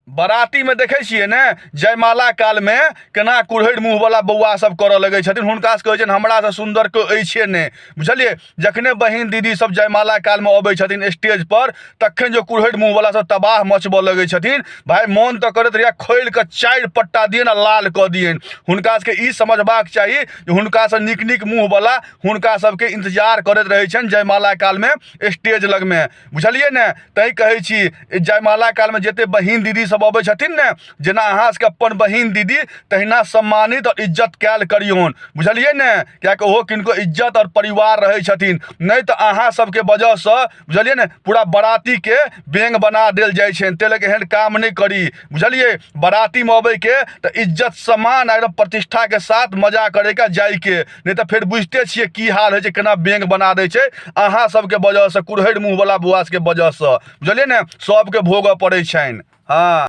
बराती में देखे छिए ने जयमाला काल में केना कुरहड़ मुँह वाला बौआ सब करऽ लगे छथिन। हुनका से कहै छनि हमरा से सुंदर कोई अछि ने, बुझलिए। जखने बहिन दीदी सब जयमाला काल में अबै छथिन स्टेज पर, तखन जो कुरहड़ मुँह वाला सब तबाह मचबऽ लगे छथिन, भाई मन तो करैत रहैया खोलि कऽ 4 पट्टा दियन आ लाल कऽ दियन। हुनका सबके ई समझबाक चाही जे हुनका से नीक नीक मुँह वाला हुनका सबके इंतजार करैत रहै छनि जयमाला काल में स्टेज लग में, बुझलिए ने। तै कहै छी जयमाला काल में जते बहिन दीदी सब अबै छथिन ने, जेना अहाँ सबके अपन बहिन दीदी तहिना सम्मानित और इज्जत कैल करियौन, बुझलिए ने। कियाकि ओहो किनको इज्जत और परिवार रहे छथिन, नहीं तो अहाँ सबके वजह से, बुझलिए ने, पूरा बराती के बेंग बना देल जाइ छै। तै लए एहन काम नहीं करी, बुझलिए। बराती में अबै के तो इज्जत सम्मान एकदम प्रतिष्ठा के साथ मजा करे के जाय के, नहीं तो फिर बुझते छियै की हाल है, केना बेंग बना दै छै अहाँ सबके वजह से, कुरहड़ मुँह वाला बुआ के वजह से, बुझलिए ने। सबके भोगऽ पड़ै छनि। हाँ।